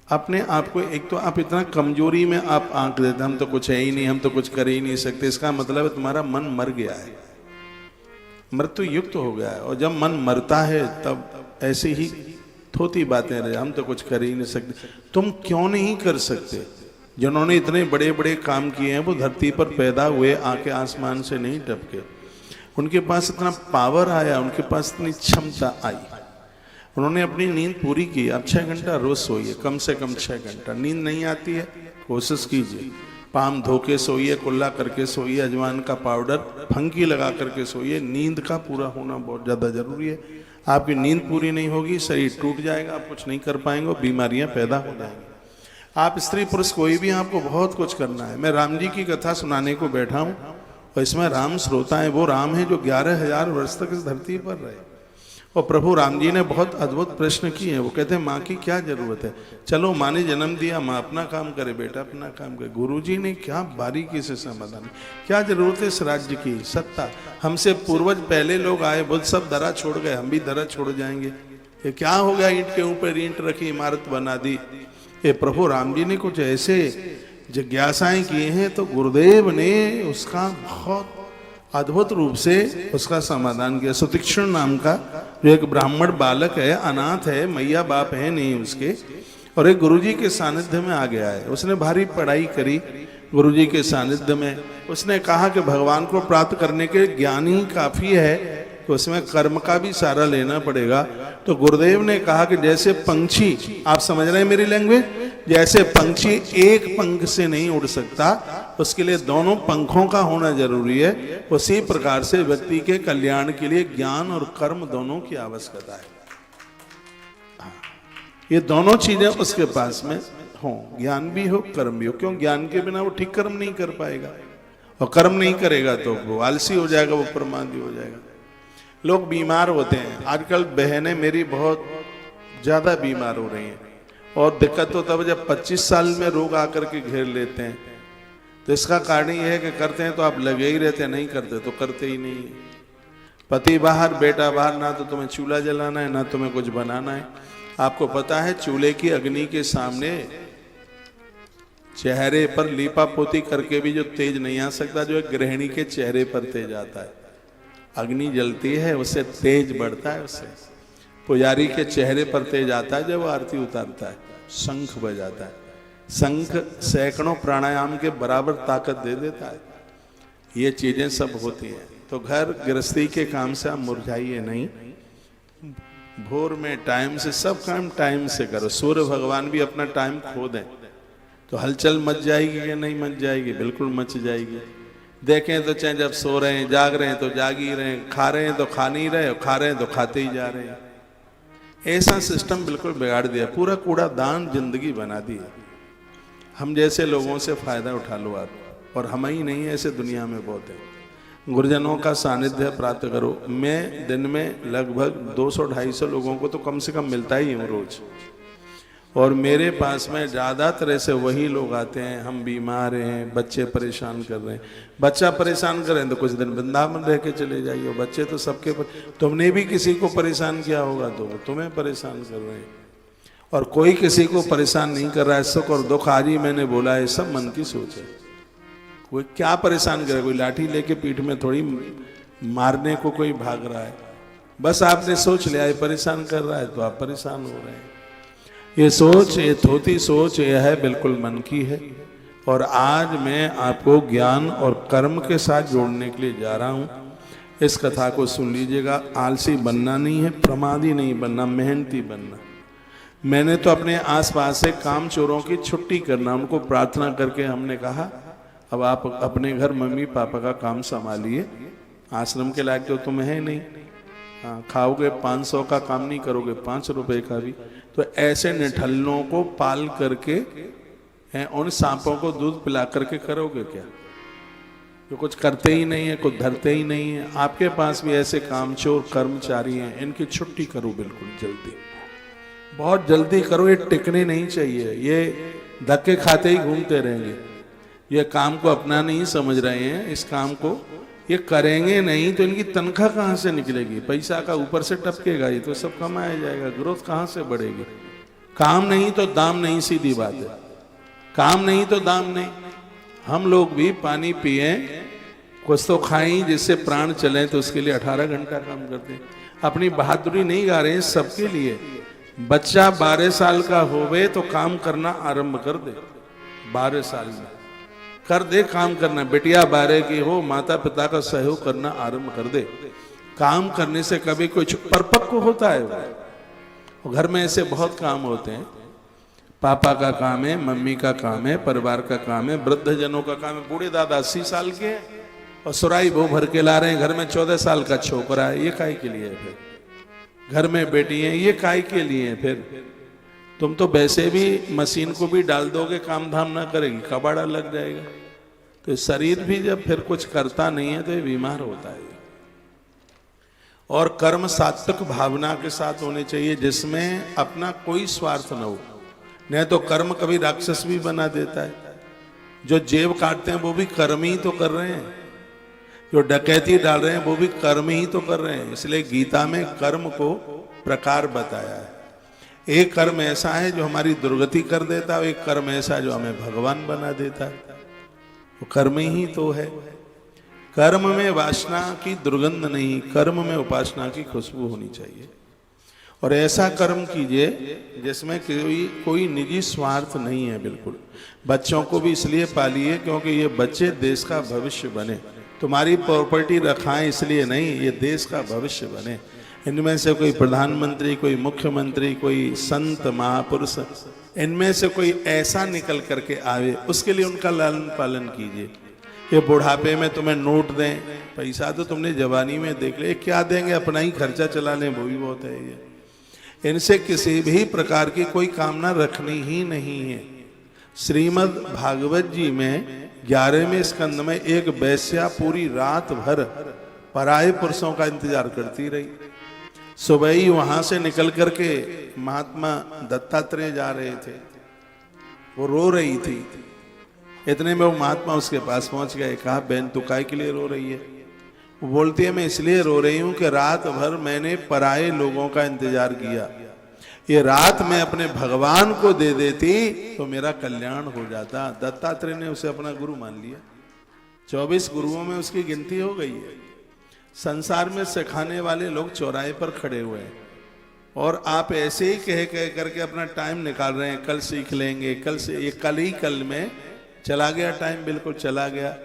अपने आप को, एक तो आप इतना कमजोरी में आप आंक देते, हम तो कुछ है ही नहीं, हम तो कुछ कर ही नहीं सकते। इसका मतलब है तुम्हारा मन मर गया है, मृत्यु युक्त हो गया है। और जब मन मरता है तब ऐसी ही थोती बातें रहे, हम तो कुछ कर ही नहीं सकते। तुम क्यों नहीं कर सकते? जिन्होंने इतने बड़े बड़े काम किए हैं वो धरती पर पैदा हुए, आके आसमान से नहीं टपके। उनके पास इतना पावर आया, उनके पास इतनी क्षमता आई, उन्होंने अपनी नींद पूरी की। आप 6 घंटा रोज सोइए, कम से कम 6 घंटा। नींद नहीं आती है, कोशिश कीजिए, पाम धो के सोइए, कुल्ला करके सोइए, अजवाइन का पाउडर फंकी लगा करके सोइए। नींद का पूरा होना बहुत ज़्यादा जरूरी है। आपकी नींद पूरी नहीं होगी, शरीर टूट जाएगा, आप कुछ नहीं कर पाएंगे, बीमारियां पैदा हो जाएंगी। आप स्त्री पुरुष कोई भी, आपको बहुत कुछ करना है। मैं राम जी की कथा सुनाने को बैठा हूँ और इसमें राम श्रोता है, वो राम है जो 11,000 वर्ष तक इस धरती पर रहे। और प्रभु राम जी ने बहुत अद्भुत प्रश्न किए हैं। वो कहते हैं माँ की क्या जरूरत है, चलो माँ ने जन्म दिया, माँ अपना काम करे, बेटा अपना काम करे। गुरु जी ने क्या बारीकी से समाधान, क्या जरूरत है इस राज्य की, सत्ता, हमसे पूर्वज पहले लोग आए, बुद्ध सब दरा छोड़ गए, हम भी दरा छोड़ जाएंगे। ये क्या हो गया, ईंट के ऊपर ईंट रखी, इमारत बना दी। ये प्रभु राम जी ने कुछ ऐसे जिज्ञासाएं किए हैं, तो गुरुदेव ने उसका बहुत अद्भुत रूप से उसका समाधान किया। सुतीक्ष्ण नाम का जो एक ब्राह्मण बालक है, अनाथ है, मैया बाप है नहीं उसके, और एक गुरुजी के सानिध्य में आ गया है। उसने भारी पढ़ाई करी गुरुजी के सानिध्य में। उसने कहा कि भगवान को प्राप्त करने के ज्ञान ही काफी है, तो उसमें कर्म का भी सारा लेना पड़ेगा। तो गुरुदेव ने कहा कि जैसे पंछी, आप समझ रहे हैं मेरी लैंग्वेज, जैसे पंछी एक पंख से नहीं उड़ सकता, उसके लिए दोनों पंखों का होना जरूरी है, उसी प्रकार से व्यक्ति के कल्याण के लिए ज्ञान और कर्म दोनों की आवश्यकता है। ये दोनों चीजें उसके पास में हो, ज्ञान भी हो, कर्म भी हो। क्यों? ज्ञान के बिना वो ठीक कर्म नहीं कर पाएगा, और कर्म नहीं करेगा तो वो आलसी हो जाएगा, वो प्रमादी हो जाएगा। लोग बीमार होते हैं आजकल, बहनें मेरी बहुत ज्यादा बीमार हो रही हैं, और दिक्कत तो तब जब 25 साल में रोग आकर के घेर लेते हैं। तो इसका कारण ये है कि करते हैं तो आप लगे ही रहते हैं, नहीं करते तो करते ही नहीं है। पति बाहर, बेटा बाहर, ना तो तुम्हें चूल्हा जलाना है, ना तुम्हें कुछ बनाना है। आपको पता है चूल्हे की अग्नि के सामने चेहरे पर लीपा पोती करके भी जो तेज नहीं आ सकता, जो एक गृहिणी के चेहरे पर तेज आता है। अग्नि जलती है, उससे तेज बढ़ता है, उससे पुजारी के चेहरे पर तेज आता है जब वो आरती उतारता है, शंख बजाता है। शंख सैकड़ों प्राणायाम के बराबर ताकत दे देता है। ये चीजें सब होती हैं। तो घर गृहस्थी के काम से आप मुरझाइए नहीं, भोर में टाइम से सब काम टाइम से करो। सूर्य भगवान भी अपना टाइम खो दें तो हलचल मच जाएगी कि नहीं मच जाएगी? बिल्कुल मच जाएगी। देखें तो चाहे जब सो रहे हैं, जाग रहे हैं तो जाग ही रहे हैं, खा रहे हैं तो खा नहीं रहे, और खा रहे हैं तो खाते ही जा रहे हैं। ऐसा सिस्टम बिल्कुल बिगाड़ दिया, पूरा कूड़ा दान जिंदगी बना दी है। हम जैसे लोगों से फायदा उठा लो आप, और हम ही नहीं, ऐसे दुनिया में बहुत है। गुरुजनों का सानिध्य प्राप्त करो। मैं दिन में लगभग 200-250 लोगों को तो कम से कम मिलता ही हूँ रोज, और मेरे पास में ज़्यादातर ऐसे वही लोग आते हैं, हम बीमार हैं, बच्चे परेशान कर रहे हैं। बच्चा परेशान कर रहे हैं तो कुछ दिन वृंदावन रह के चले जाइए। बच्चे तो सबके तुमने भी किसी को परेशान किया होगा तो तुम्हें परेशान कर रहे हैं, और कोई किसी को परेशान नहीं कर रहा है। सुख और दुख आज ही मैंने बोला है, सब मन की सोच है। कोई क्या परेशान करे? कोई लाठी लेके पीठ में थोड़ी मारने को कोई भाग रहा है। बस आपने सोच लिया है परेशान कर रहा है तो आप परेशान हो रहे हैं। ये सोच, ये थोती सोच, यह है बिल्कुल मन की है। और आज मैं आपको ज्ञान और कर्म के साथ जोड़ने के लिए जा रहा हूँ। इस कथा को सुन लीजिएगा। आलसी बनना नहीं है, प्रमादी नहीं बनना, मेहनती बनना। मैंने तो अपने आसपास से काम चोरों की छुट्टी करना, उनको प्रार्थना करके हमने कहा अब आप अपने घर मम्मी पापा का काम संभालिए, आश्रम के लायक तो तुम है नहीं। हाँ, खाओगे 500 का काम नहीं करोगे 5 रुपए का भी। तो ऐसे निठल्लों को पाल करके उन सांपों को दूध पिला करके करोगे क्या? जो कुछ करते ही नहीं है, कुछ धरते ही नहीं है। आपके पास भी ऐसे कामचोर कर्मचारी हैं, इनकी छुट्टी करो बिल्कुल जल्दी, बहुत जल्दी करो। ये टिकने नहीं चाहिए, ये धक्के खाते ही घूमते रहेंगे। ये काम को अपना नहीं समझ रहे हैं, इस काम को ये करेंगे नहीं तो इनकी तनख्वाह कहाँ से निकलेगी? पैसा का ऊपर से टपकेगा, ये तो सब कमाया जाएगा, ग्रोथ कहाँ से बढ़ेगी? काम नहीं तो दाम नहीं, सीधी बात है। काम नहीं तो दाम नहीं। हम लोग भी पानी पिए, कुछ तो खाएं जिससे प्राण चले, तो उसके लिए 18 घंटा काम करते हैं। अपनी बहादुरी नहीं गा रहे हैं, सबके लिए। बच्चा 12 साल का होवे तो काम करना आरंभ कर दे, 12 साल में कर दे काम करना। बेटिया 12 की हो, माता पिता का सहयोग करना आरंभ कर दे। काम करने से कभी कुछ परिपक्व होता है। घर में ऐसे बहुत काम होते हैं, पापा का काम है, मम्मी का काम है, परिवार का काम है, वृद्ध जनों का काम है। बूढ़े दादा 80 साल के और सुराई वो भर के ला रहे हैं, घर में 14 साल का छोकरा है, ये काय के लिए है? फिर घर में बेटी है, ये काय के लिए है? फिर तुम तो वैसे भी मशीन को भी डाल दोगे, काम धाम ना करेगी, कबाड़ा लग जाएगा। तो शरीर भी जब फिर कुछ करता नहीं है तो ये बीमार होता है। और कर्म सात्विक भावना के साथ होने चाहिए, जिसमें अपना कोई स्वार्थ न हो। नहीं तो कर्म कभी राक्षस भी बना देता है। जो जेब काटते हैं वो भी कर्म ही तो कर रहे हैं, जो डकैती डाल रहे हैं वो भी कर्म ही तो कर रहे हैं। इसलिए गीता में कर्म को प्रकार बताया है। एक कर्म ऐसा है जो हमारी दुर्गति कर देता है, एक कर्म ऐसा जो हमें भगवान बना देता है। वो कर्म ही तो है। कर्म में वासना की दुर्गंध नहीं, कर्म में उपासना की खुशबू होनी चाहिए। और ऐसा कर्म कीजिए जिसमें कोई निजी स्वार्थ नहीं है। बिल्कुल बच्चों को भी इसलिए पालिए क्योंकि ये बच्चे देश का भविष्य बने। तुम्हारी प्रॉपर्टी रखाएं इसलिए नहीं, ये देश का भविष्य बने। इनमें से कोई प्रधानमंत्री, कोई मुख्यमंत्री, कोई संत महापुरुष, इनमें से कोई ऐसा निकल करके आवे, उसके लिए उनका लालन पालन कीजिए। ये बुढ़ापे में तुम्हें नोट दें, पैसा तो तुमने जवानी में देख ले, क्या देंगे? अपना ही खर्चा चला लें, वो भी बहुत है। ये इनसे किसी भी प्रकार की कोई कामना रखनी ही नहीं है। श्रीमद् भागवत जी में 11वें स्कंद में एक वैश्या पूरी रात भर पराये पुरुषों का इंतजार करती रही। सुबह ही वहां से निकल करके महात्मा दत्तात्रेय जा रहे थे, वो रो रही थी। इतने में वो महात्मा उसके पास पहुंच गए। कहा, बहन तू काय के लिए रो रही है? वो बोलती है, मैं इसलिए रो रही हूं कि रात भर मैंने पराये लोगों का इंतजार किया। ये रात मैं अपने भगवान को दे देती तो मेरा कल्याण हो जाता। दत्तात्रेय ने उसे अपना गुरु मान लिया। 24 गुरुओं में उसकी गिनती हो गई है। संसार में सिखाने वाले लोग चौराहे पर खड़े हुए हैं और आप ऐसे ही कह करके अपना टाइम निकाल रहे हैं। कल सीख लेंगे, कल से, ये कल ही कल में चला गया टाइम, बिल्कुल चला गया।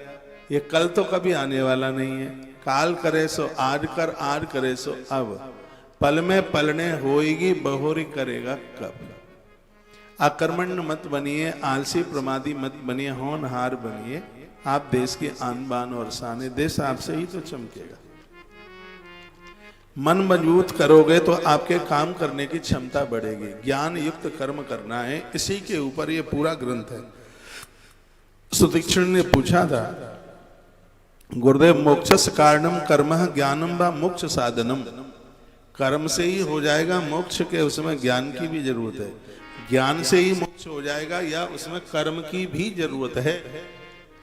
ये कल तो कभी आने वाला नहीं है। काल करे सो आज कर, आज करे सो अब, पल में पलने होएगी, बहोरी करेगा कब। आक्रमण मत बनिए, आलसी प्रमादी मत बनिए, होनहार बनिए। आप देश के आन बान और शान, देश आपसे ही तो चमकेगा। मन मजबूत करोगे तो आपके काम करने की क्षमता बढ़ेगी। ज्ञान युक्त कर्म करना है, इसी के ऊपर ये पूरा ग्रंथ है। सुतीक्षण ने पूछा था, गुरुदेव मोक्षस कारणम कर्म ज्ञानम व मोक्ष साधनम, कर्म से ही हो जाएगा मोक्ष के उसमें ज्ञान की भी जरूरत है? ज्ञान से ही मोक्ष हो जाएगा या उसमें कर्म की भी जरूरत है?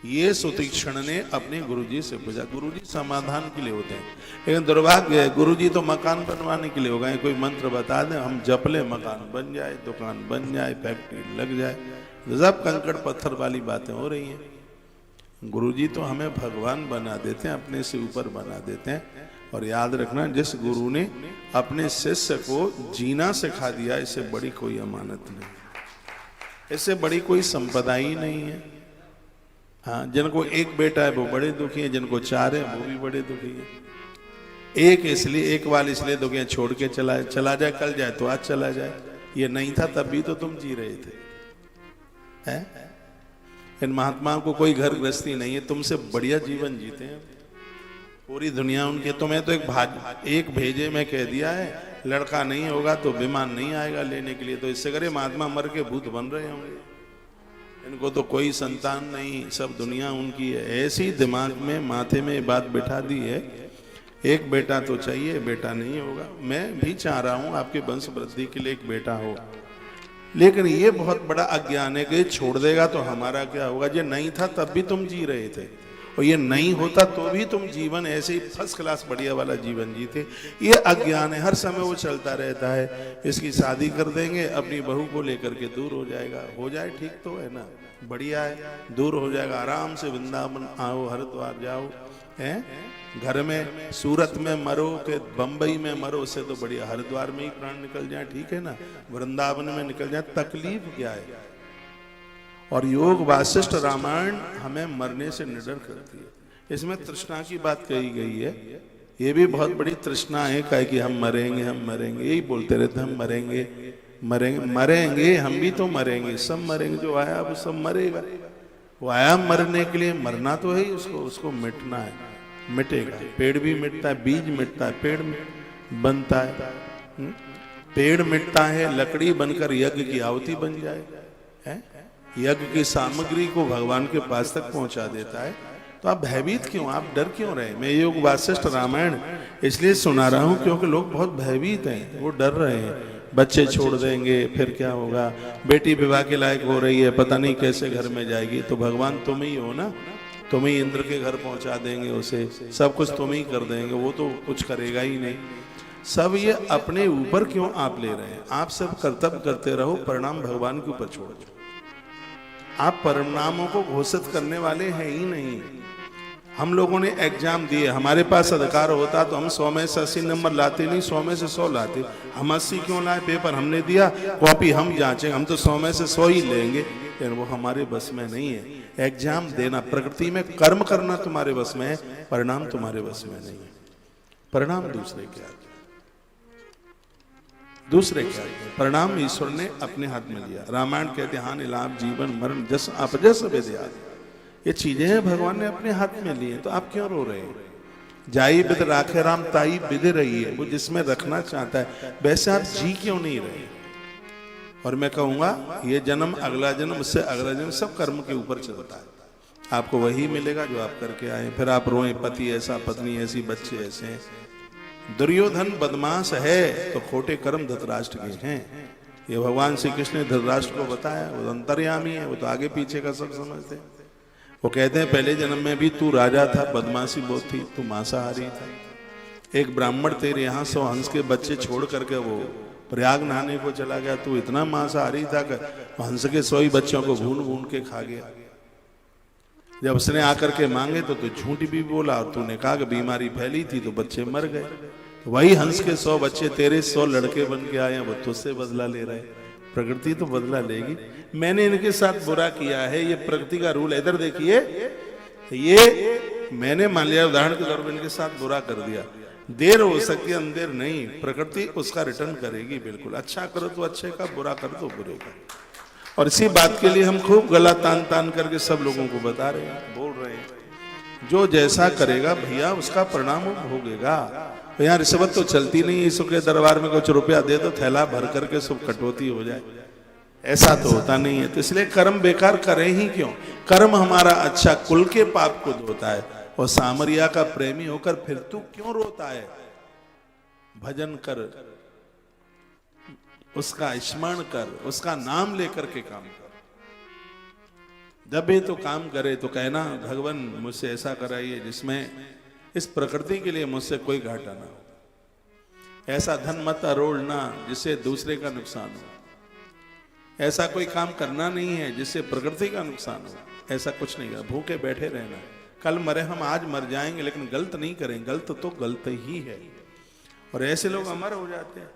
ये सुतीक्षण ने अपने गुरुजी से पूछा। गुरुजी समाधान के लिए होते हैं, लेकिन दुर्भाग्य है गुरुजी तो मकान बनवाने के लिए हो गए। कोई मंत्र बता दें, हम जप ले, मकान बन जाए, दुकान बन जाए, फैक्ट्री लग जाए, सब कंकड़ पत्थर वाली बातें हो रही हैं। गुरुजी तो हमें भगवान बना देते हैं, अपने से ऊपर बना देते हैं। और याद रखना, जिस गुरु ने अपने शिष्य को जीना सिखा दिया, इससे बड़ी कोई अमानत नहीं, इससे बड़ी कोई संपदा ही नहीं है। हाँ, जिनको एक बेटा है वो बड़े दुखी है, जिनको 4 है वो भी बड़े दुखी है। एक इसलिए, एक वाल इसलिए दुखी है, छोड़ के चला जाए, कल जाए तो आज चला जाए। ये नहीं था तब भी तो तुम जी रहे थे। है? इन महात्माओं को कोई घर गृहस्थी नहीं है, तुमसे बढ़िया जीवन जीते हैं पूरी दुनिया उनके। तुम्हें तो एक भेजे में कह दिया है, लड़का नहीं होगा तो विमान नहीं आएगा लेने के लिए। तो इससे करे महात्मा मर के भूत बन रहे होंगे। इनको तो कोई संतान नहीं, सब दुनिया उनकी है। ऐसी दिमाग में, माथे में बात बिठा दी है, एक बेटा तो चाहिए, बेटा नहीं होगा। मैं भी चाह रहा हूं आपके वंश वृद्धि के लिए एक बेटा हो, लेकिन ये बहुत बड़ा अज्ञान है कि छोड़ देगा तो हमारा क्या होगा। ये नहीं था तब भी तुम जी रहे थे, और ये नहीं होता तो भी तुम जीवन ऐसे ही फर्स्ट क्लास बढ़िया वाला जीवन जीते। ये अज्ञान है, हर समय वो चलता रहता है। इसकी शादी कर देंगे, अपनी बहू को लेकर के दूर हो जाएगा, हो जाए ठीक तो है ना, बढ़िया है, दूर हो जाएगा, आराम से वृंदावन आओ, हरिद्वार जाओ, हैं घर में सूरत में मरो के बंबई में मरो, उससे तो बढ़िया हरिद्वार में ही प्राण निकल जाए, ठीक है ना, वृंदावन में निकल जाए, तकलीफ क्या है। और योग वासिष्ठ रामायण हमें मरने से निडर करती है। इसमें तृष्णा की बात कही गई है, ये भी बहुत बड़ी तृष्णा है, कहे कि हम मरेंगे, हम मरेंगे, यही बोलते रहते हम मरेंगे मरेंगे मरेंगे, हम भी तो मरेंगे, सब मरेंगे, जो आया वो सब मरेगा। वो आया मरने के लिए, मरना तो है ही उसको मिटना है, मिटेगा। पेड़ भी मिटता है, बीज मिटता है, पेड़ बनता है, पेड़ मिटता है, लकड़ी बनकर यज्ञ की आहुति बन जाए, है यज्ञ की सामग्री को भगवान के पास तक पहुंचा देता है। तो आप भयभीत क्यों, आप डर क्यों रहे। मैं योग वासिष्ठ रामायण इसलिए सुना रहा हूं क्योंकि लोग बहुत भयभीत हैं, वो डर रहे हैं, बच्चे छोड़ देंगे फिर क्या होगा, बेटी विवाह के लायक हो रही है, पता नहीं कैसे घर में जाएगी। तो भगवान तुम ही हो ना, तुम ही इंद्र के घर पहुंचा देंगे उसे, सब कुछ तुम ही कर देंगे, वो तो कुछ करेगा ही नहीं। सब ये अपने ऊपर क्यों आप ले रहे हैं। आप सब कर्तव्य करते रहो, परिणाम भगवान के ऊपर छोड़ दो। आप परिणामों को घोषित करने वाले हैं ही नहीं। हम लोगों ने एग्जाम दिए, हमारे पास अधिकार होता तो हम 100 में से 80 नंबर लाते नहीं, 100 में से 100 लाते। हम 80 क्यों लाए, पेपर हमने दिया, कॉपी हम जांचेंगे, हम तो 100 में से 100 ही लेंगे, लेकिन वो हमारे बस में नहीं है। एग्जाम देना, प्रकृति में कर्म करना तुम्हारे बस में है, परिणाम तुम्हारे बस में नहीं है। परिणाम दूसरे के हाथ, दूसरे क्या, परिणाम ईश्वर ने अपने हाथ में लिया। रामायण कहते हैं हानि लाभ जीवन मरण जस अपजस विद्या, ये चीजें हैं भगवान ने अपने हाथ में ली हैं। तो आप क्यों रो रहे हैं। जाई बिद राखे राम ताई बिद रही है, वो जिसमें रखना चाहता है, वैसे आप जी क्यों नहीं रहे। और मैं कहूंगा ये जन्म, अगला जन्म, उससे अगला जन्म, सब कर्म के ऊपर चलता है। आपको वही मिलेगा जो आप करके आए। फिर आप रोए पति ऐसा, पत्नी ऐसी, बच्चे ऐसे हैं। दुर्योधन बदमाश है तो खोटे कर्म धृतराष्ट्र के हैं। ये भगवान श्री कृष्ण ने धृतराष्ट्र को बताया, वो अंतर्यामी है, वो तो आगे पीछे का सब समझते हैं। वो कहते हैं पहले जन्म में भी तू राजा था, बदमाशी बहुत थी, तू मांसाहारी था। एक ब्राह्मण तेरे यहाँ 100 हंस के बच्चे छोड़ करके वो प्रयाग नहाने को चला गया, तू इतना मांसाहारी था कि हंस के 100 ही बच्चों को भून भून के खा गया। जब उसने आकर के मांगे तो तू झूठ भी बोला, और तूने कहा कि बीमारी फैली थी तो बच्चे मर गए। तो वही हंस के 100 बच्चे तेरे 100 लड़के बन के आए, वो तुझसे बदला ले रहे। प्रकृति तो बदला लेगी। मैंने इनके साथ बुरा किया है, ये प्रकृति का रूल है। इधर देखिए, ये मैंने मान लिया उदाहरण के तौर पर इनके साथ बुरा कर दिया, देर हो सकती है, अंधेर नहीं, प्रकृति उसका रिटर्न करेगी बिल्कुल। अच्छा करो तो अच्छे का, बुरा करो तो बुरे का। और इसी बात के लिए हम खूब गला तान तान करके सब लोगों को बता रहे हैं, बोल रहे हैं, जो जैसा करेगा भैया उसका परिणाम भोगेगा। तो यहाँ रिश्वत तो चलती नहीं, ईश्वर के दरबार में कुछ रुपया दे दो, थैला भर करके सब कटौती हो जाए, ऐसा तो होता नहीं है। तो इसलिए कर्म बेकार करें ही क्यों। कर्म हमारा अच्छा कुल के पाप को धोता है, और सामरिया का प्रेमी होकर फिर तू क्यों रोता है। भजन कर, उसका स्मरण कर, उसका नाम लेकर के काम कर। जब भी तो काम करे तो कहना भगवान मुझसे ऐसा कराइए जिसमें इस प्रकृति के लिए मुझसे कोई घाटा ना हो। ऐसा धन मत अरोड़ना जिससे दूसरे का नुकसान हो। ऐसा कोई काम करना नहीं है जिससे प्रकृति का नुकसान हो। ऐसा कुछ नहीं है, भूखे बैठे रहना। कल मरे हम, आज मर जाएंगे, लेकिन गलत नहीं करेंगे। गलत तो गलत ही है। और ऐसे लोग अमर हो जाते हैं।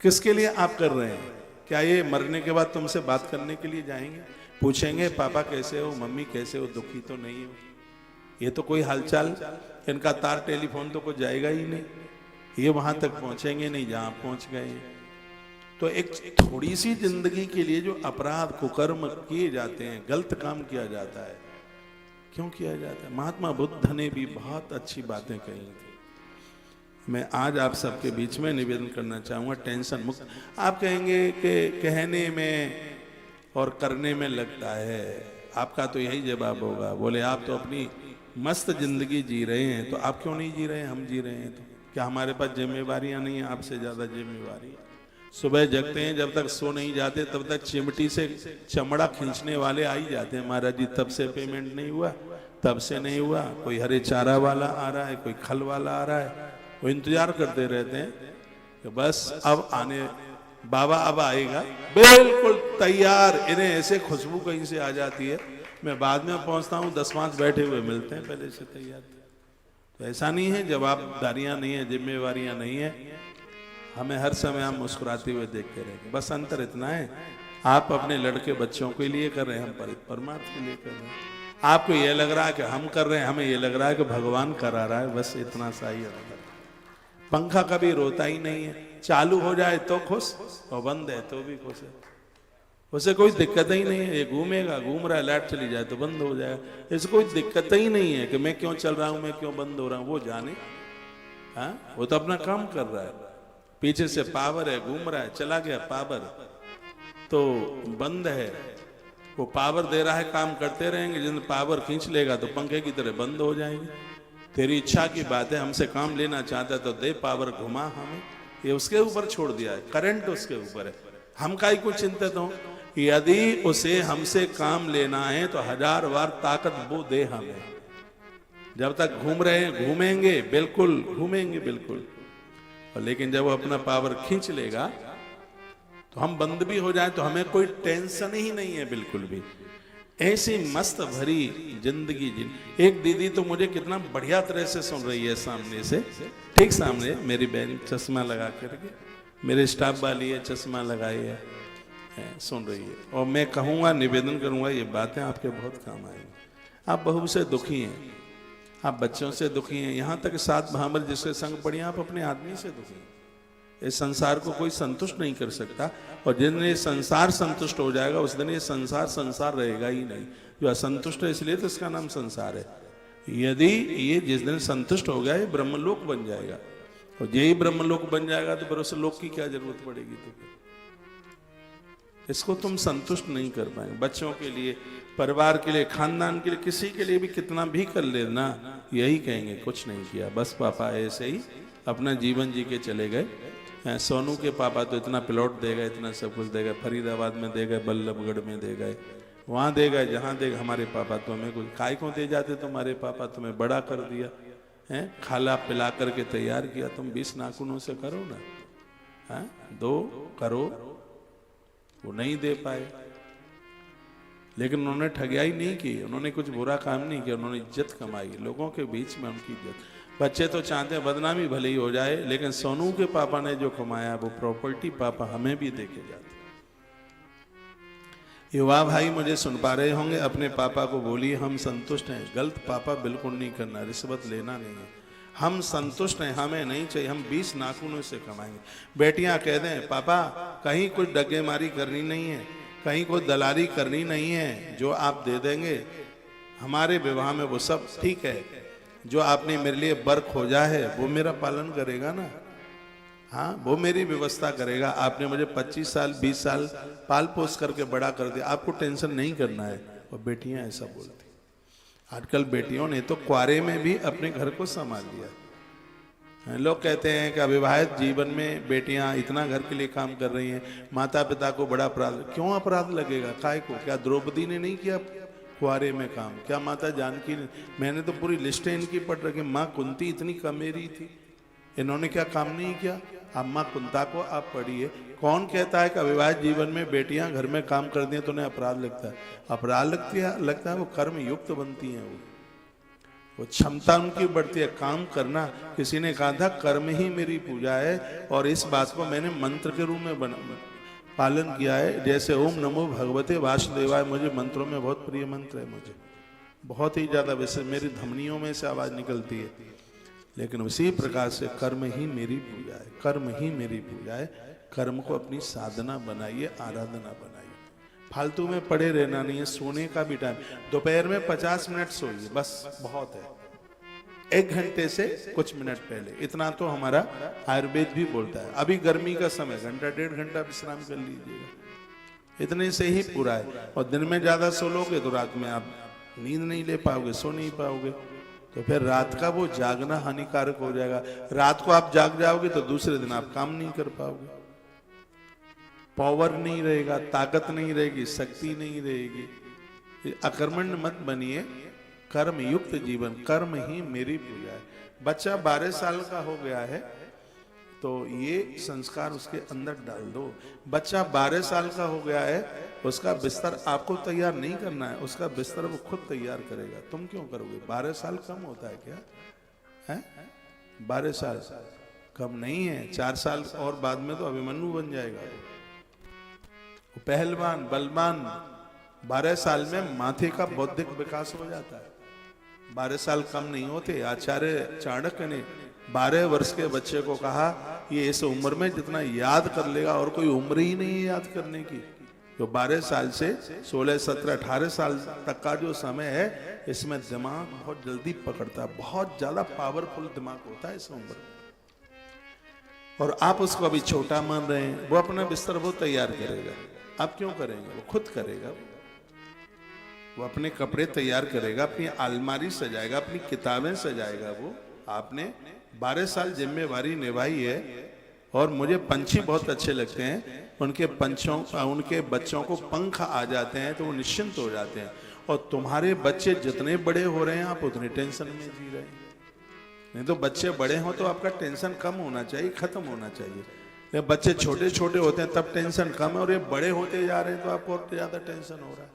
किसके लिए आप कर रहे हैं। क्या ये मरने के बाद तुमसे बात करने के लिए जाएंगे, पूछेंगे पापा कैसे हो, मम्मी कैसे हो, दुखी तो नहीं हो। ये तो कोई हालचाल, इनका तार टेलीफोन तो कुछ जाएगा ही नहीं, ये वहां तक पहुंचेंगे नहीं जहां पहुंच गए। तो एक थोड़ी सी जिंदगी के लिए जो अपराध कुकर्म किए जाते हैं, गलत काम किया जाता है, क्यों किया जाता है। महात्मा बुद्ध ने भी बहुत अच्छी बातें कही थी। मैं आज आप सबके बीच में निवेदन करना चाहूंगा, टेंशन मुक्त। आप कहेंगे कि कहने में और करने में लगता है, आपका तो यही जवाब होगा, बोले आप तो अपनी मस्त जिंदगी जी रहे हैं, तो आप क्यों नहीं जी रहे हैं, हम जी रहे हैं। तो क्या हमारे पास जिम्मेवारियां नहीं है, आपसे ज्यादा जिम्मेवारी। सुबह जगते हैं, जब तक सो नहीं जाते तब तक चिमटी से चमड़ा खींचने वाले आ ही जाते हैं, महाराज जी तब से पेमेंट नहीं हुआ, तब से नहीं हुआ। कोई हरे चारा वाला आ रहा है, कोई खल वाला आ रहा है, वो इंतजार करते रहते हैं कि बस अब आने, बाबा अब आएगा, बिल्कुल तैयार। इन्हें ऐसे खुशबू कहीं से आ जाती है, मैं बाद में पहुंचता हूँ 10-5 बैठे हुए मिलते हैं पहले से तैयार। तो ऐसा नहीं है, जवाबदारियां नहीं है, जिम्मेवारियां नहीं है, हमें हर समय हम मुस्कुराते हुए देखते रहेंगे। बस अंतर इतना है, आप अपने लड़के बच्चों के लिए कर रहे हैं, हम परमार्थ के लिए कर रहे हैं। आपको ये लग रहा है कि हम कर रहे हैं, हमें ये लग रहा है कि भगवान करा रहा है, बस इतना सा ही है। पंखा कभी रोता ही नहीं है, चालू हो जाए तो खुश और बंद है तो भी खुश है, उसे कोई दिक्कत ही नहीं है। ये घूमेगा, घूम रहा है, लाइट चली जाए तो बंद हो जाएगा, इसे कोई दिक्कत ही नहीं है कि मैं क्यों चल रहा हूं, मैं क्यों बंद हो रहा हूं, वो जाने। हाँ, वो तो अपना काम कर रहा है, पीछे से पावर है, घूम रहा है, चला गया पावर तो बंद है, वो पावर दे रहा है, काम करते रहेंगे। जिन पावर खींच लेगा तो पंखे की तरह बंद हो जाएंगे। तेरी इच्छा की बात है, हमसे काम लेना चाहता है तो दे पावर, घुमा हमें, ये उसके ऊपर छोड़ दिया है, करंट उसके ऊपर है। हम काहे को चिंतित हो, यदि उसे हमसे काम लेना है तो 1000 बार ताकत वो दे हमें। जब तक घूम रहे हैं घूमेंगे, बिल्कुल घूमेंगे बिल्कुल, और लेकिन जब वो अपना पावर खींच लेगा तो हम बंद भी हो जाए तो हमें कोई टेंशन ही नहीं है बिल्कुल भी। ऐसी मस्त भरी जिंदगी एक दीदी तो मुझे कितना बढ़िया तरह से सुन रही है, सामने से, ठीक सामने मेरी बहन चश्मा लगा करके, मेरे स्टाफ वाली है, चश्मा लगाई है, सुन रही है। और मैं कहूँगा, निवेदन करूँगा, ये बातें आपके बहुत काम आएंगी। आप बहू से दुखी हैं, आप बच्चों से दुखी हैं, यहाँ तक 7 भामर जिसके संग पड़ी, आप अपने आदमी से दुखी हैं। इस संसार को कोई संतुष्ट नहीं कर सकता, और जिन दिन ये संसार संतुष्ट हो जाएगा उस दिन ये संसार संसार रहेगा ही नहीं। जो असंतुष्ट है इसलिए तो इसका नाम संसार है। यदि ये जिस दिन संतुष्ट हो गया ये ब्रह्मलोक बन जाएगा, और यही ब्रह्मलोक बन जाएगा तो फिर उस लोक की क्या जरूरत पड़ेगी। तो इसको तुम संतुष्ट नहीं कर पाएंगे। बच्चों के लिए, परिवार के लिए, खानदान के लिए, किसी के लिए भी कितना भी कर लेना, यही कहेंगे कुछ नहीं किया, बस पापा ऐसे ही अपना जीवन जी के चले गए। सोनू के पापा तो इतना प्लॉट दे गए, इतना सब कुछ दे गए, फरीदाबाद में दे गए, बल्लभगढ़ में दे गए, वहाँ दे गए, जहाँ दे गए। हमारे पापा तो हमें कुछ काय को दे जाते, तुम्हारे पापा तुम्हें बड़ा कर दिया है, खाला पिला करके तैयार किया, तुम 20 नाखूनों से करो ना, है 2 करो, वो नहीं दे पाए। लेकिन उन्होंने ठगियाई नहीं की, उन्होंने कुछ बुरा काम नहीं किया, उन्होंने इज्जत कमाई, लोगों के बीच में उनकी इज्जत। बच्चे तो चाहते हैं बदनामी भले ही हो जाए, लेकिन सोनू के पापा ने जो कमाया वो प्रॉपर्टी पापा हमें भी देके जाते। युवा भाई मुझे सुन पा रहे होंगे, अपने पापा को बोलिए हम संतुष्ट हैं। गलत पापा बिल्कुल नहीं करना, रिश्वत लेना नहीं है, हम संतुष्ट हैं, हमें नहीं चाहिए, हम 20 नाखूनों से कमाएंगे। बेटियां कह दें पापा कहीं कुछ डग्गेमारी करनी नहीं है, कहीं कोई दलाली करनी नहीं है, जो आप दे देंगे हमारे विवाह में वो सब ठीक है, जो आपने मेरे लिए बर खोजा है वो मेरा पालन करेगा ना, हाँ वो मेरी व्यवस्था करेगा। आपने मुझे 25 साल 20 साल पाल पोस करके बड़ा कर दिया, आपको टेंशन नहीं करना है। और बेटियां ऐसा बोलती, आजकल बेटियों ने तो कुआरे में भी अपने घर को संभाल लिया। लोग कहते हैं कि अविवाहित जीवन में बेटियां इतना घर के लिए काम कर रही हैं, माता पिता को बड़ा अपराध। क्यों अपराध लगेगा, काय को? क्या द्रौपदी ने नहीं किया कुआरे में काम? क्या माता जानकी ने? मैंने तो पूरी लिस्टें इनकी पढ़ रखी। माँ कुंती इतनी कमेरी थी, इन्होंने क्या काम नहीं किया? अब माँ कुंता को आप पढ़िए, कौन कहता है कि अविवाहित जीवन में बेटियां घर में काम कर दी तो उन्हें अपराध लगता है? अपराध लगता है वो कर्म युक्त बनती हैं, वो क्षमता उनकी बढ़ती है काम करना। किसी ने कहा था कर्म ही मेरी पूजा है, और इस बात को मैंने मंत्र के रूप में पालन किया है। जैसे ओम नमो भगवते वासुदेवाय मुझे मंत्रों में बहुत प्रिय मंत्र है, मुझे बहुत ही ज्यादा, वैसे मेरी धमनियों में से आवाज निकलती है, लेकिन उसी प्रकार से कर्म ही मेरी पूजा है, कर्म ही मेरी पूजा है। कर्म को अपनी साधना बनाइए, आराधना बनाइए, फालतू में पड़े रहना नहीं है। सोने का भी टाइम, दोपहर में 50 मिनट सोइए, बस बहुत है। 1 घंटे से कुछ मिनट पहले, इतना तो हमारा आयुर्वेद भी बोलता है। अभी गर्मी का समय, घंटा 1.5 घंटा विश्राम कर लीजिएगा, इतने से ही पूरा है। और दिन में ज्यादा सो लोगे तो रात में आप नींद नहीं ले पाओगे, सो नहीं पाओगे, तो फिर रात का वो जागना हानिकारक हो जाएगा। रात को आप जाग जाओगे तो दूसरे दिन आप काम नहीं कर पाओगे, पावर नहीं रहेगा, ताकत नहीं रहेगी, शक्ति नहीं रहेगी। अकर्मण्य मत बनिए, कर्म युक्त जीवन, कर्म ही मेरी पूजा है। बच्चा 12 साल का हो गया है तो ये संस्कार उसके अंदर डाल दो। बच्चा 12 साल का हो गया है, उसका बिस्तर आपको तैयार नहीं करना है, उसका बिस्तर वो खुद तैयार करेगा। तुम क्यों करोगे? 12 साल कम होता है क्या? है 12 साल कम नहीं है। 4 साल और बाद में तो अभिमन्यु बन जाएगा, वो पहलवान बलवान। 12 साल में माथे का बौद्धिक विकास हो जाता है। 12 साल कम नहीं होते। आचार्य चाणक्य ने 12 वर्ष के बच्चे को कहा ये इस उम्र में जितना याद कर लेगा और कोई उम्र ही नहीं है याद करने की। तो 12 साल से 16, 17, 18 साल तक का जो समय है, इसमें दिमाग बहुत जल्दी पकड़ता है, बहुत ज्यादा पावरफुल दिमाग होता है इस उम्र में। और आप उसको अभी छोटा मान रहे हैं। वो अपना बिस्तर वो तैयार करेगा, आप क्यों करेंगे? वो खुद करेगा। वो अपने कपड़े तैयार करेगा, अपनी अलमारी सजाएगा, अपनी किताबें सजाएगा। वो आपने 12 साल जिम्मेवारी निभाई है। और मुझे पंछी बहुत अच्छे लगते हैं, उनके बच्चों को पंख आ जाते हैं तो वो निश्चिंत हो जाते हैं। और तुम्हारे बच्चे जितने बड़े हो रहे हैं आप उतने टेंशन में जी रहे हैं। नहीं तो बच्चे बड़े हो तो आपका टेंशन कम होना चाहिए, खत्म होना चाहिए। ये बच्चे छोटे छोटे होते हैं तब टेंशन कम है, और ये बड़े होते जा रहे हैं तो आपको और ज्यादा टेंशन हो रहा है।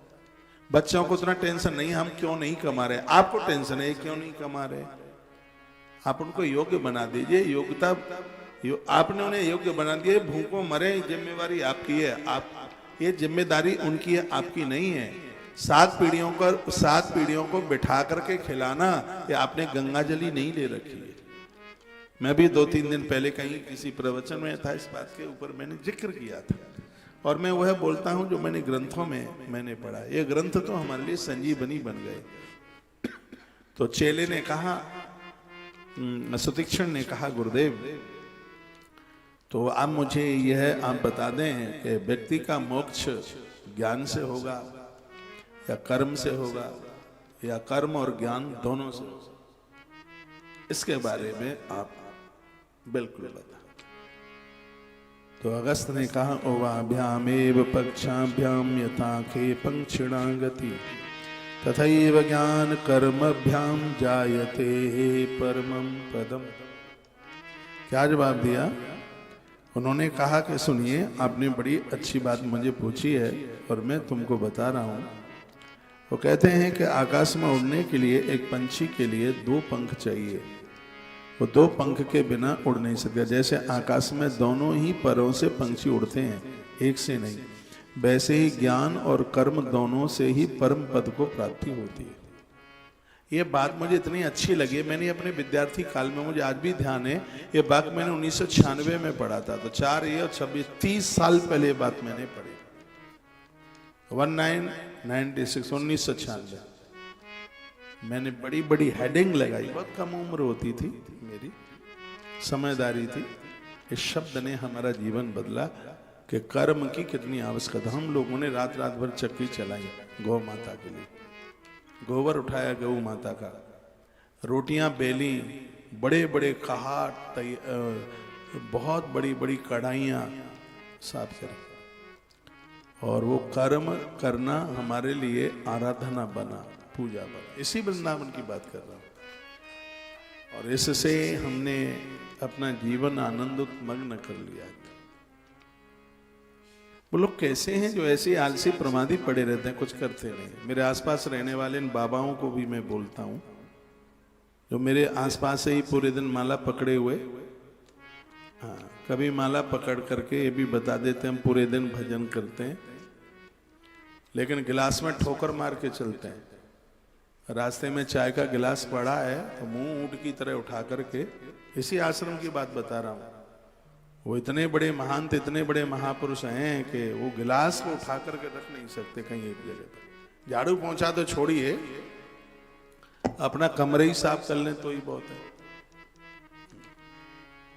बच्चों को उतना टेंशन नहीं, हम क्यों नहीं कमा रहे, आपको टेंशन है क्यों नहीं कमा रहे। आप उनको योग्य बना दीजिए। योग्यता आपने उन्हें योग्य बना दिया। भूखों मरे जिम्मेवारी आपकी है, आप ये जिम्मेदारी उनकी है, आपकी नहीं है। 7 पीढ़ियों को बिठा करके खिलाना, ये आपने गंगा जली नहीं ले रखी है। मैं भी 2-3 दिन पहले कहीं किसी प्रवचन में था, इस बात के ऊपर मैंने जिक्र किया था। और मैं वह बोलता हूं जो मैंने ग्रंथों में मैंने पढ़ा। ये ग्रंथ तो हमारे लिए संजीवनी बन गए। तो चेले ने कहा, सुतीक्षण ने कहा, गुरुदेव तो आप मुझे यह आप बता दें कि व्यक्ति का मोक्ष ज्ञान से होगा या कर्म से होगा या कर्म और ज्ञान दोनों से होगा, इसके बारे में आप बिल्कुल बता। तो अगस्त ने कहा, ओवाभ्यामेव पक्षाभ्याम यथाखे पंक्षिणा गति तथैव ज्ञान कर्मभ्याम जायते परमं पदम। क्या जवाब दिया? उन्होंने कहा कि सुनिए, आपने बड़ी अच्छी बात मुझे पूछी है और मैं तुमको बता रहा हूं। वो कहते हैं कि आकाश में उड़ने के लिए एक पंछी के लिए 2 पंख चाहिए। वो 2 पंख के बिना उड़ नहीं सकता। जैसे आकाश में दोनों ही परों से पंछी उड़ते हैं, एक से नहीं, वैसे ही ज्ञान और कर्म दोनों से ही परम पद को प्राप्ति होती है। ये बात मुझे इतनी अच्छी लगी, मैंने अपने विद्यार्थी काल में, मुझे आज भी ध्यान है, ये बात मैंने 1996 में पढ़ा था। तो 4 ये और 26 30 साल पहले बात मैंने पढ़ी। 1996 मैंने बड़ी बड़ी हेडिंग लगाई। बहुत कम उम्र होती थी मेरी, समझदारी थी। इस शब्द ने हमारा जीवन बदला कि कर्म की कितनी आवश्यकता। हम लोगों ने रात रात भर चक्की चलाई गौ माता के लिए, गोबर उठाया गौ माता का, रोटियां बेली, बड़े बड़े कहाट, बहुत बड़ी बड़ी कढ़ाइयाँ साफ करी। और वो कर्म करना हमारे लिए आराधना बना, पूजा बना। इसी वृंदावन की बात कर रहा हूँ। और इससे हमने अपना जीवन आनंदित मग्न कर लिया। वो लोग कैसे हैं जो ऐसे आलसी प्रमादी पड़े रहते हैं, कुछ करते नहीं। मेरे आसपास रहने वाले इन बाबाओं को भी मैं बोलता हूँ, जो मेरे आसपास से ही पूरे दिन माला पकड़े हुए, हाँ, कभी माला पकड़ करके ये भी बता देते हैं हम पूरे दिन भजन करते हैं, लेकिन गिलास में ठोकर मार के चलते हैं। रास्ते में चाय का गिलास पड़ा है तो मुंह ऊंट की तरह उठा करके, इसी आश्रम की बात बता रहा हूँ। वो इतने बड़े महान, इतने बड़े महापुरुष हैं कि वो गिलास को उठा करके रख नहीं सकते कहीं एक जगह पर। झाड़ू पहुंचा तो छोड़िए, अपना कमरे ही साफ कर लें तो ही बहुत है।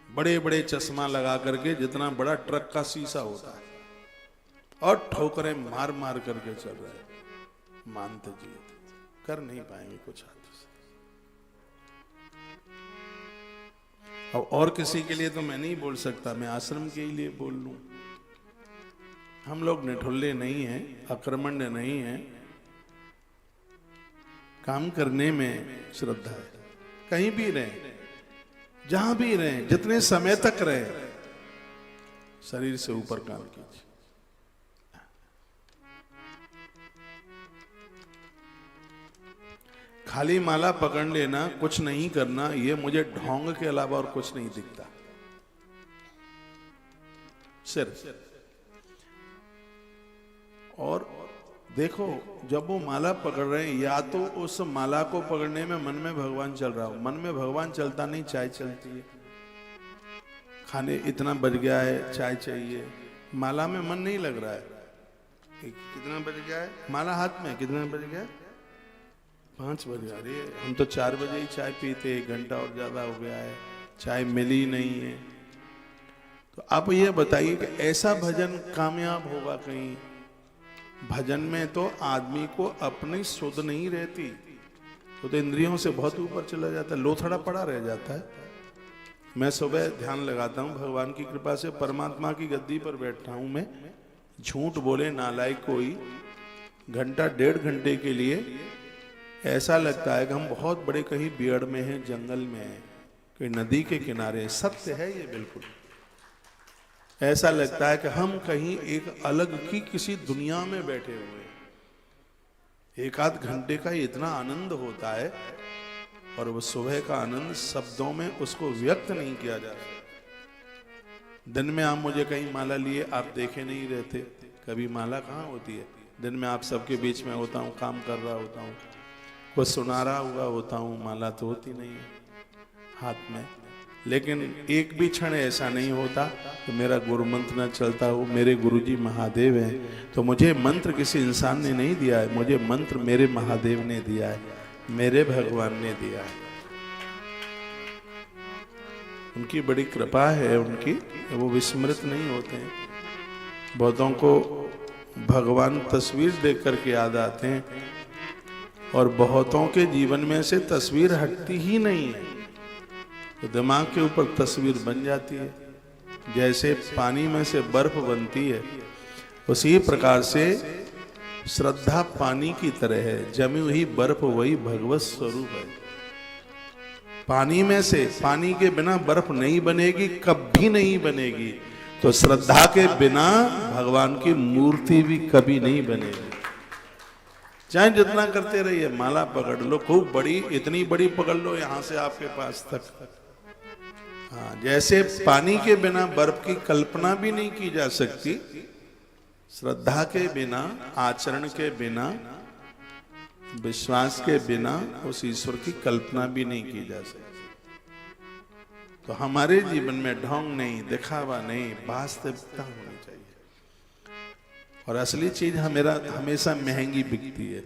बड़े बड़े चश्मा लगा करके, जितना बड़ा ट्रक का शीशा होता है, और ठोकरें मार मार करके चल रहे हैं। मानते जी कर नहीं पाएंगे कुछ हाथ से। अब और किसी के लिए तो मैं नहीं बोल सकता, मैं आश्रम के लिए बोल लूं। हम लोग निठुल्ले नहीं हैं, आक्रमण्य नहीं हैं, काम करने में श्रद्धा है। कहीं भी रहें, जहां भी रहें, जितने समय तक रहें, शरीर से ऊपर काम कीजिए। खाली माला पकड़ लेना, कुछ नहीं करना, ये मुझे ढोंग के अलावा और कुछ नहीं दिखता। सिर्फ और देखो, जब वो माला पकड़ रहे हैं, या तो उस माला को पकड़ने में मन में भगवान चल रहा हो, मन में भगवान चलता नहीं, चाय चलती है, खाने इतना बज गया है, चाय चाहिए, माला में मन नहीं लग रहा है। कितना बज गया है, माला हाथ में, कितना बज गया, 5 बजे। अरे हम तो 4 बजे ही चाय पीते, 1 घंटा और ज्यादा हो गया है, चाय मिली नहीं है। तो आप ये बताइए कि ऐसा भजन कामयाब होगा कहीं? भजन में तो आदमी को अपनी सुध नहीं रहती, तो इंद्रियों से बहुत ऊपर चला जाता है, लोथड़ा पड़ा रह जाता है। मैं सुबह ध्यान लगाता हूँ, भगवान की कृपा से परमात्मा की गद्दी पर बैठा हूँ मैं। झूठ बोले नालायक कोई, घंटा 1.5 घंटे के लिए ऐसा लगता है कि हम बहुत बड़े कहीं बियड़ में हैं, जंगल में हैं, कहीं नदी के किनारे। सत्य है ये, बिल्कुल ऐसा लगता है कि हम कहीं एक अलग की किसी दुनिया में बैठे हुए हैं। 1 आध घंटे का इतना आनंद होता है, और वो सुबह का आनंद शब्दों में उसको व्यक्त नहीं किया जा सकता। दिन में आप मुझे कहीं माला लिए आप देखे नहीं रहते, कभी माला कहाँ होती है। दिन में आप सबके बीच में होता हूँ, काम कर रहा होता हूँ, कुछ सुना रहा हुआ होता हूँ, माला तो होती नहीं है हाथ में। लेकिन एक भी क्षण ऐसा नहीं होता तो मेरा गुरु मंत्र न चलता हो। मेरे गुरुजी महादेव हैं, तो मुझे मंत्र किसी इंसान ने नहीं दिया है, मुझे मंत्र मेरे महादेव ने दिया है, मेरे भगवान ने दिया है। उनकी बड़ी कृपा है उनकी, वो विस्मृत नहीं होते हैं। बहुतों को भगवान तस्वीर देख करके याद आते हैं, और बहुतों के जीवन में से तस्वीर हटती ही नहीं है, तो दिमाग के ऊपर तस्वीर बन जाती है। जैसे पानी में से बर्फ बनती है, उसी प्रकार से श्रद्धा पानी की तरह है, जमी हुई बर्फ वही भगवत स्वरूप है। पानी में से, पानी के बिना बर्फ नहीं बनेगी, कभी नहीं बनेगी, तो श्रद्धा के बिना भगवान की मूर्ति भी कभी नहीं बनेगी। चाहे जितना करते रहिए, माला पकड़ लो, खूब बड़ी, इतनी बड़ी पकड़ लो यहां से आपके पास तक। हाँ, जैसे पानी के बिना बर्फ की कल्पना भी नहीं की जा सकती, श्रद्धा के बिना, आचरण के बिना, विश्वास के बिना उस ईश्वर की कल्पना भी नहीं की जा सकती। तो हमारे जीवन में ढोंग नहीं, दिखावा नहीं, वास्तविकता होनी चाहिए। और असली चीज हमेशा महंगी बिकती है।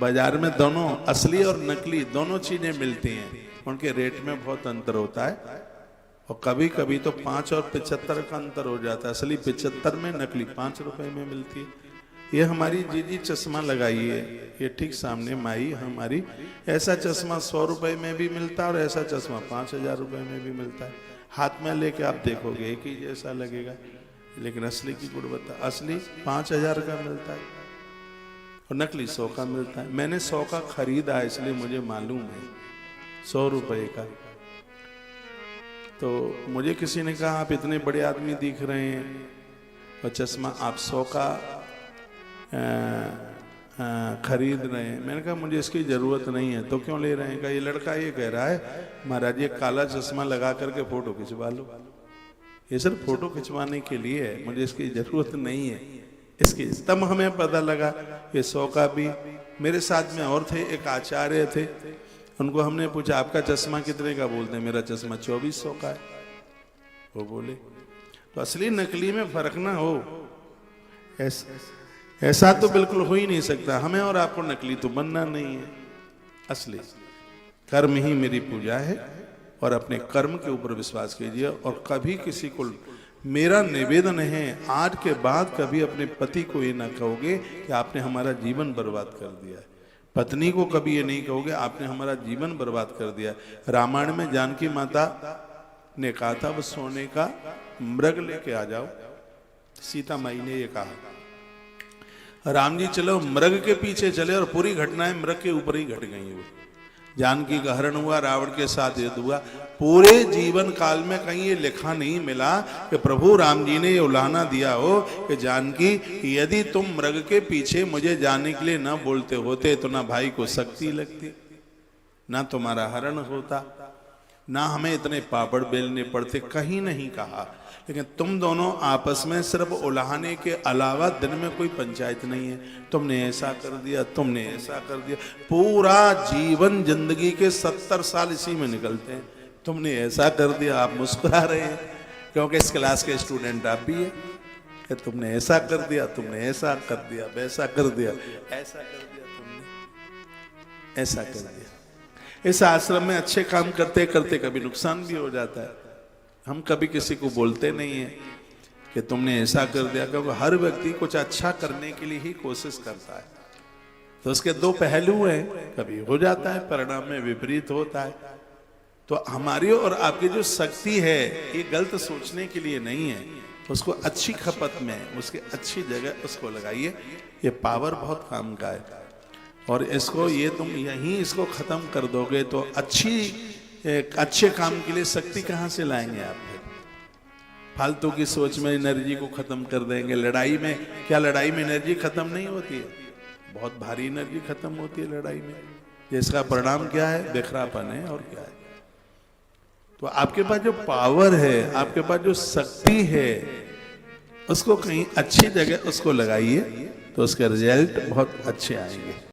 बाजार में दोनों असली और नकली दोनों चीजें मिलती हैं, उनके रेट में बहुत अंतर होता है, और कभी कभी तो 5 और 75 का अंतर हो जाता है। असली 75 में, नकली 5 रुपए में मिलती है। ये हमारी जीजी चश्मा लगाई है, ये ठीक सामने माई हमारी, ऐसा चश्मा 100 रुपए में भी मिलता है, और ऐसा चश्मा 5000 रुपए में भी मिलता है। हाथ में लेके आप देखोगे एक ही जैसा लगेगा, लेकिन असली की गुणवत्ता, असली 5000 का मिलता है और नकली 100 का मिलता है। मैंने 100 का खरीदा है, इसलिए मुझे मालूम है 100 रुपए का। तो मुझे किसी ने कहा आप इतने बड़े आदमी दिख रहे हैं और चश्मा आप 100 का खरीद रहे हैं। मैंने कहा मुझे इसकी जरूरत नहीं है। तो क्यों ले रहे हैं? कहा ये लड़का ये कह रहा है महाराज ये काला चश्मा लगा करके फोटो खिंचवा लो। ये सिर्फ फोटो खिंचवाने के लिए है, मुझे इसकी जरूरत नहीं है इसकी। तब हमें पता लगा ये 100 का भी। मेरे साथ में और थे, एक आचार्य थे, उनको हमने पूछा आपका चश्मा कितने का? बोलते हैं मेरा चश्मा 2400 का है। वो बोले तो असली नकली में फर्क ना हो, ऐसा तो बिल्कुल हो ही नहीं सकता। हमें और आपको नकली तो बनना नहीं है, असली कर्म ही मेरी पूजा है। और अपने कर्म के ऊपर विश्वास कीजिए। और कभी किसी को, मेरा निवेदन है आज के बाद कभी अपने पति को ये ना कहोगे कि आपने हमारा जीवन बर्बाद कर दिया है। पत्नी को कभी ये नहीं कहोगे आपने हमारा जीवन बर्बाद कर दिया। रामायण में जानकी माता ने कहा था वो सोने का मृग लेके आ जाओ, सीता माई ने ये कहा। राम जी चलो मृग के पीछे चले और पूरी घटनाएं मृग के ऊपर ही घट गई। वो जानकी का हरण हुआ, रावण के साथ युद्ध हुआ। पूरे जीवन काल में कहीं ये लिखा नहीं मिला कि प्रभु राम जी ने ये उलाहना दिया हो कि जानकी यदि तुम मृग के पीछे मुझे जाने के लिए न बोलते होते तो ना भाई को शक्ति लगती, ना तुम्हारा हरण होता, ना हमें इतने पापड़ बेलने पड़ते। कहीं नहीं कहा। लेकिन तुम दोनों आपस में सिर्फ उलाहने के अलावा दिन में कोई पंचायत नहीं है। तुमने ऐसा कर दिया, तुमने ऐसा कर दिया। पूरा जीवन, जिंदगी के 70 साल इसी में निकलते हैं। तुमने ऐसा कर दिया, आप मुस्कुरा रहे हैं क्योंकि इस क्लास के स्टूडेंट आप भी है कि तुमने ऐसा कर दिया, तुमने ऐसा कर दिया, वैसा कर दिया, ऐसा कर दिया, तुमने ऐसा कर दिया। इस आश्रम में अच्छे काम करते करते कभी नुकसान भी हो जाता है। हम कभी किसी को बोलते नहीं है कि तुमने ऐसा कर दिया, क्योंकि हर व्यक्ति कुछ अच्छा करने के लिए ही कोशिश करता है। तो उसके दो पहलू हैं, कभी हो जाता है, परिणाम में विपरीत होता है। तो हमारी और आपकी जो शक्ति है ये गलत सोचने के लिए नहीं है, उसको अच्छी खपत में, उसकी अच्छी जगह उसको लगाइए। ये पावर बहुत काम का है और इसको ये तुम यहीं इसको खत्म कर दोगे तो अच्छे काम के लिए शक्ति कहाँ से लाएंगे आप? फालतू की सोच में एनर्जी को खत्म कर देंगे। लड़ाई में क्या, लड़ाई में एनर्जी खत्म नहीं होती है, बहुत भारी एनर्जी खत्म होती है लड़ाई में। इसका परिणाम क्या है? बिखरापन है और क्या है। तो आपके पास जो पावर है, आपके पास जो शक्ति है, उसको कहीं अच्छी जगह उसको लगाइए तो उसके रिजल्ट बहुत अच्छे आएंगे।